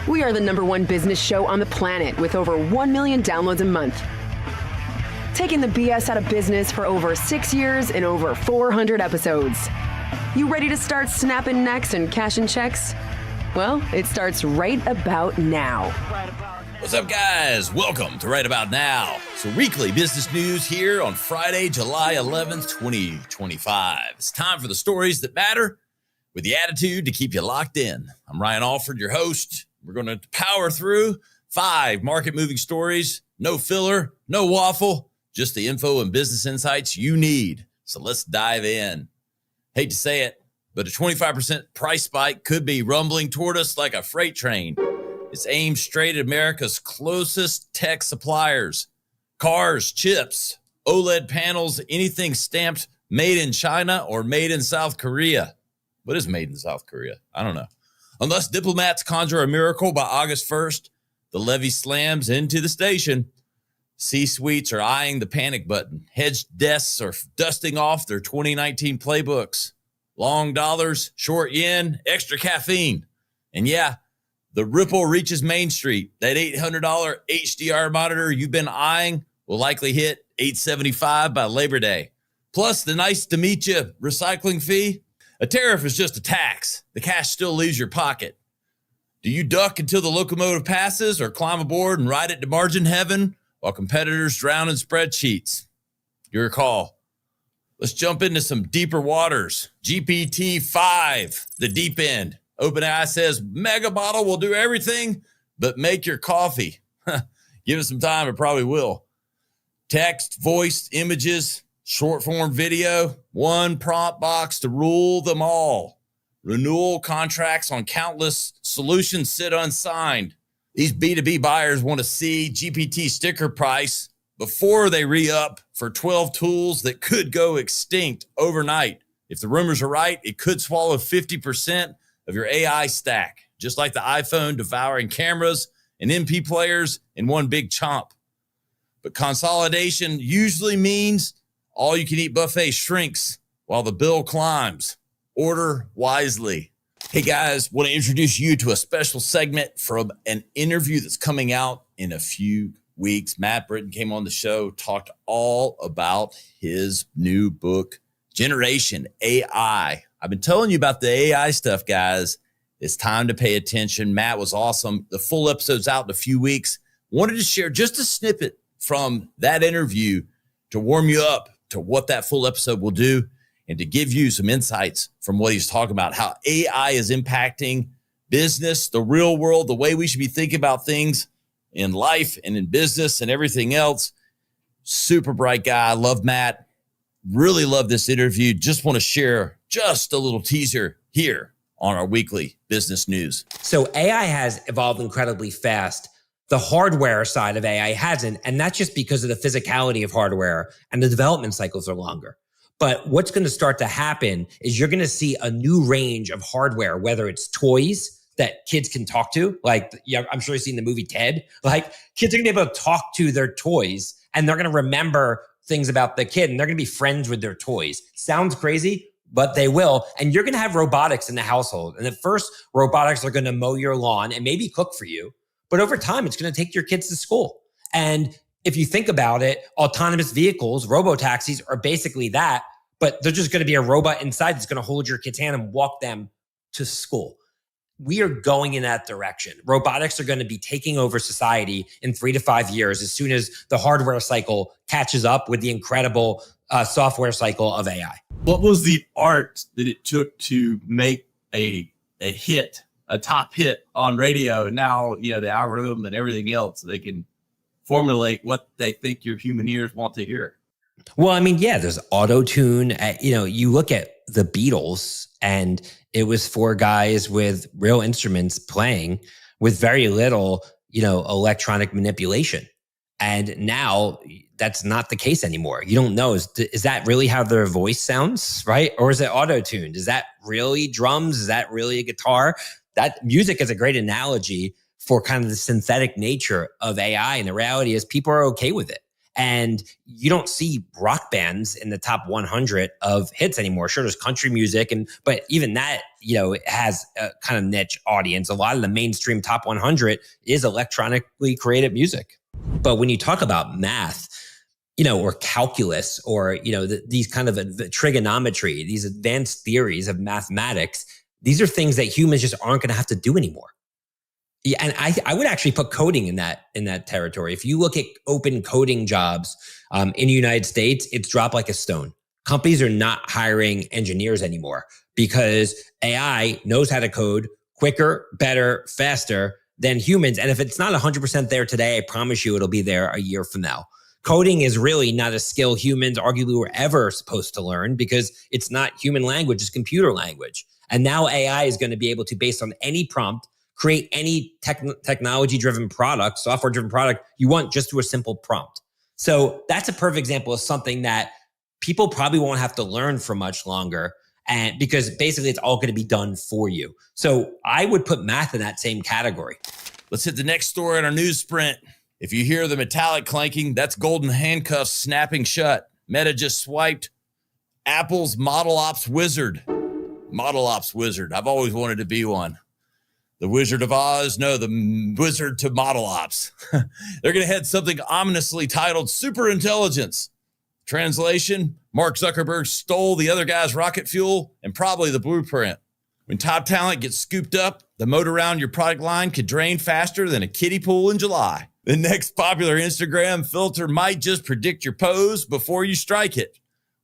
We are the #1 business show on the planet with over 1 million downloads a month. Taking the BS out of business for over 6 years and over 400 episodes. You ready to start snapping necks and cashing checks? Well, it starts right about now. What's up, guys? Welcome to Right About Now. So weekly business news here on Friday, July 11th, 2025. It's time for the stories that matter with the attitude to keep you locked in. I'm Ryan Alford, your host. We're going to power through 5 market-moving stories. No filler, no waffle, just the info and business insights you need. So let's dive in. Hate to say it, but a 25% price spike could be rumbling toward us like a freight train. It's aimed straight at America's closest tech suppliers. Cars, chips, OLED panels, anything stamped made in China or made in South Korea. What is made in South Korea? I don't know. Unless diplomats conjure a miracle by August 1st, the levy slams into the station. C-suites are eyeing the panic button. Hedged desks are dusting off their 2019 playbooks. Long dollars, short yen, extra caffeine. And yeah, the ripple reaches Main Street. That $800 HDR monitor you've been eyeing will likely hit $875 by Labor Day. Plus the nice to meet you recycling fee. A tariff is just a tax. The cash still leaves your pocket. Do you duck until the locomotive passes or climb aboard and ride it to margin heaven while competitors drown in spreadsheets? Your call. Let's jump into some deeper waters. GPT-5, the deep end. OpenAI says mega bottle will do everything but make your coffee. Give it some time, it probably will. Text, voice, images, short form video, one prompt box to rule them all. Renewal contracts on countless solutions sit unsigned. These B2B buyers want to see GPT sticker price before they re-up for 12 tools that could go extinct overnight. If the rumors are right, it could swallow 50% of your AI stack, just like the iPhone devouring cameras and MP players in one big chomp. But consolidation usually means all-you-can-eat buffet shrinks while the bill climbs. Order wisely. Hey, guys, want to introduce you to a special segment from an interview that's coming out in a few weeks. Matt Britton came on the show, talked all about his new book, Generation AI. I've been telling you about the AI stuff, guys. It's time to pay attention. Matt was awesome. The full episode's out in a few weeks. Wanted to share just a snippet from that interview to warm you up to what that full episode will do and to give you some insights from what he's talking about, how AI is impacting business, the real world, the way we should be thinking about things in life and in business and everything else. Super bright guy. I love Matt. Really love this interview. Just want to share just a little teaser here on our weekly business news. So AI has evolved incredibly fast. The hardware side of AI hasn't, and that's just because of the physicality of hardware and the development cycles are longer. But what's going to start to happen is you're going to see a new range of hardware, whether it's toys that kids can talk to, like, yeah, I'm sure you've seen the movie Ted. Like, kids are going to be able to talk to their toys and they're going to remember things about the kid and they're going to be friends with their toys. Sounds crazy, but they will. And you're going to have robotics in the household. And at first, robotics are going to mow your lawn and maybe cook for you. But over time, it's going to take your kids to school. And if you think about it, autonomous vehicles, robo-taxis are basically that, but they're just going to be a robot inside that's going to hold your kid's hand and walk them to school. We are going in that direction. Robotics are going to be taking over society in 3 to 5 years as soon as the hardware cycle catches up with the incredible software cycle of AI. What was the art that it took to make a hit, a top hit on radio? And now, the algorithm and everything else, they can formulate what they think your human ears want to hear. Well, I mean, yeah, there's auto-tune. You look at the Beatles and it was 4 guys with real instruments playing with very little, electronic manipulation. And now that's not the case anymore. You don't know, is that really how their voice sounds, right? Or is it auto-tuned? Is that really drums? Is that really a guitar? That music is a great analogy for kind of the synthetic nature of AI. And the reality is people are okay with it. And you don't see rock bands in the top 100 of hits anymore. Sure, there's country music, but even that, it has a kind of niche audience. A lot of the mainstream top 100 is electronically created music. But when you talk about math, or calculus, or, these kind of trigonometry, these advanced theories of mathematics, these are things that humans just aren't going to have to do anymore. Yeah, and I would actually put coding in that territory. If you look at open coding jobs in the United States, it's dropped like a stone. Companies are not hiring engineers anymore because AI knows how to code quicker, better, faster than humans. And if it's not 100% there today, I promise you it'll be there a year from now. Coding is really not a skill humans arguably were ever supposed to learn because it's not human language, it's computer language. And now AI is going to be able to, based on any prompt, create any technology-driven product, software-driven product you want just through a simple prompt. So that's a perfect example of something that people probably won't have to learn for much longer, and because basically it's all going to be done for you. So I would put math in that same category. Let's hit the next story in our news sprint. If you hear the metallic clanking, that's golden handcuffs snapping shut. Meta just swiped Apple's Model Ops Wizard. Model Ops Wizard. I've always wanted to be one. The Wizard of Oz? No, the Wizard to Model Ops. They're going to head something ominously titled Superintelligence. Translation, Mark Zuckerberg stole the other guy's rocket fuel and probably the blueprint. When top talent gets scooped up, the moat around your product line could drain faster than a kiddie pool in July. The next popular Instagram filter might just predict your pose before you strike it,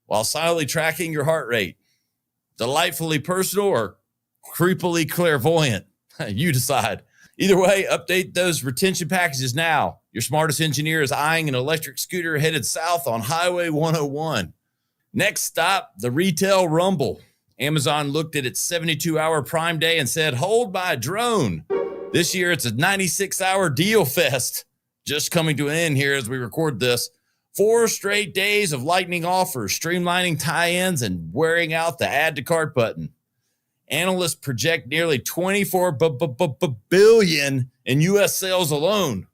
while silently tracking your heart rate. Delightfully personal or creepily clairvoyant. You decide. Either way, update those retention packages now. Your smartest engineer is eyeing an electric scooter headed south on Highway 101. Next stop, the retail rumble. Amazon looked at its 72-hour Prime Day and said, hold my drone. This year, it's a 96-hour deal fest. Just coming to an end here as we record this. 4 straight days of lightning offers, streamlining tie-ins, and wearing out the add to cart button. Analysts project nearly $24 billion in U.S. sales alone.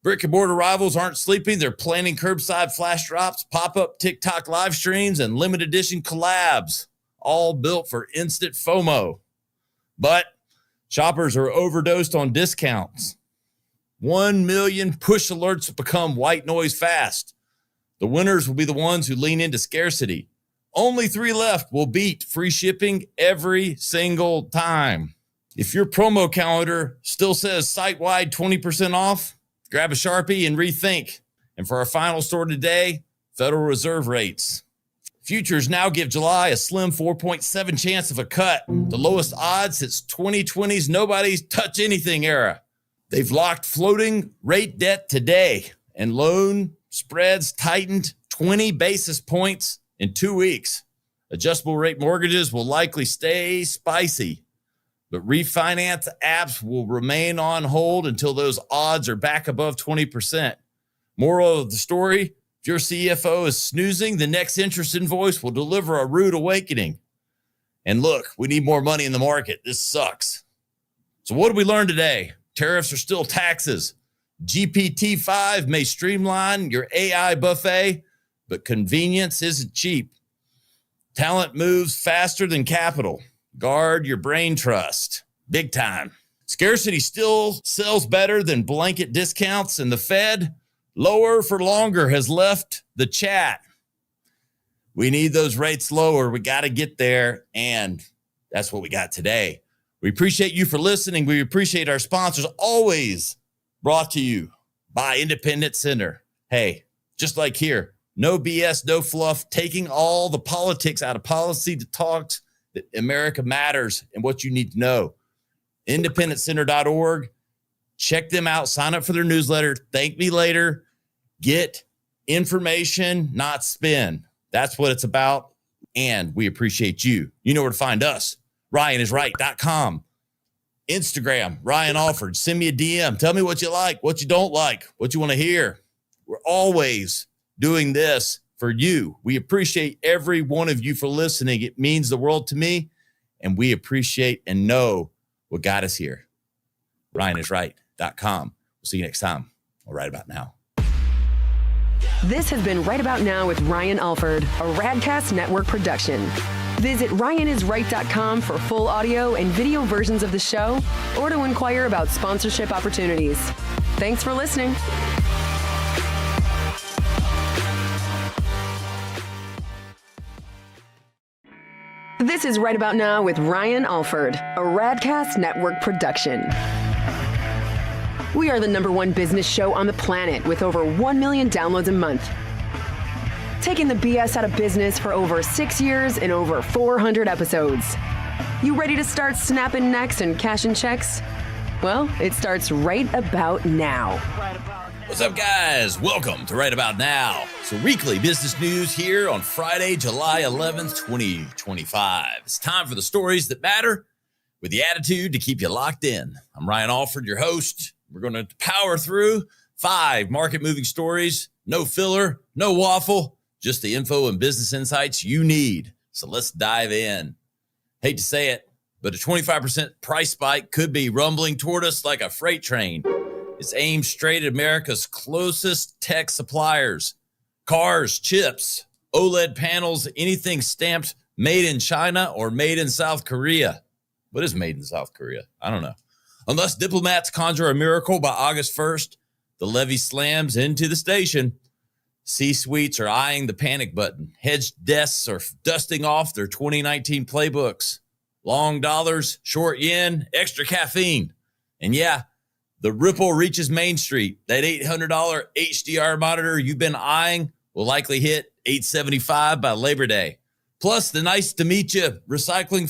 Brick and mortar rivals aren't sleeping. They're planning curbside flash drops, pop-up TikTok live streams, and limited edition collabs, all built for instant FOMO. But shoppers are overdosed on discounts. 1 million push alerts become white noise fast. The winners will be the ones who lean into scarcity. Only 3 left will beat free shipping every single time. If your promo calendar still says site-wide 20% off, grab a Sharpie and rethink. And for our final story today, Federal Reserve rates. Futures now give July a slim 4.7 chance of a cut, the lowest odds since 2020's nobody's touch anything era. They've locked floating rate debt today, and loan spreads tightened 20 basis points in 2 weeks. Adjustable rate mortgages will likely stay spicy, but refinance apps will remain on hold until those odds are back above 20%. Moral of the story, if your CFO is snoozing, the next interest invoice will deliver a rude awakening. And look, we need more money in the market. This sucks. So what did we learn today? Tariffs are still taxes. GPT-5 may streamline your AI buffet, but convenience isn't cheap. Talent moves faster than capital. Guard your brain trust. Big time. Scarcity still sells better than blanket discounts, and the Fed, lower for longer, has left the chat. We need those rates lower. We got to get there, and that's what we got today. We appreciate you for listening. We appreciate our sponsors, always brought to you by Independent Center. Hey, just like here, no BS, no fluff, taking all the politics out of policy to talk that America matters and what you need to know. IndependentCenter.org. Check them out. Sign up for their newsletter. Thank me later. Get information, not spin. That's what it's about. And we appreciate you. You know where to find us. RyanIsRight.com. Instagram, Ryan Alford. Send me a DM. Tell me what you like, what you don't like, what you want to hear. We're always doing this for you. We appreciate every one of you for listening. It means the world to me, and we appreciate and know what got us here. RyanIsRight.com. We'll see you next time. All right about now. This has been Right About Now with Ryan Alford, a Radcast Network production. Visit ryanisright.com for full audio and video versions of the show or to inquire about sponsorship opportunities. Thanks for listening. This is Right About Now with Ryan Alford, a Radcast Network production. We are the #1 business show on the planet with over 1 million downloads a month. Taking the BS out of business for over 6 years and over 400 episodes. You ready to start snapping necks and cashing checks? Well, it starts right about now. What's up, guys? Welcome to Right About Now. So weekly business news here on Friday, July 11th, 2025. It's time for the stories that matter with the attitude to keep you locked in. I'm Ryan Alford, your host. We're going to power through 5 market-moving stories. No filler, no waffle, just the info and business insights you need. So let's dive in. Hate to say it, but a 25% price spike could be rumbling toward us like a freight train. It's aimed straight at America's closest tech suppliers. Cars, chips, OLED panels, anything stamped made in China or made in South Korea. What is made in South Korea? I don't know. Unless diplomats conjure a miracle by August 1st, the levy slams into the station. C-suites are eyeing the panic button. Hedged desks are dusting off their 2019 playbooks. Long dollars, short yen, extra caffeine. And yeah, the ripple reaches Main Street. That $800 HDR monitor you've been eyeing will likely hit $875 by Labor Day. Plus, the nice to meet you recycling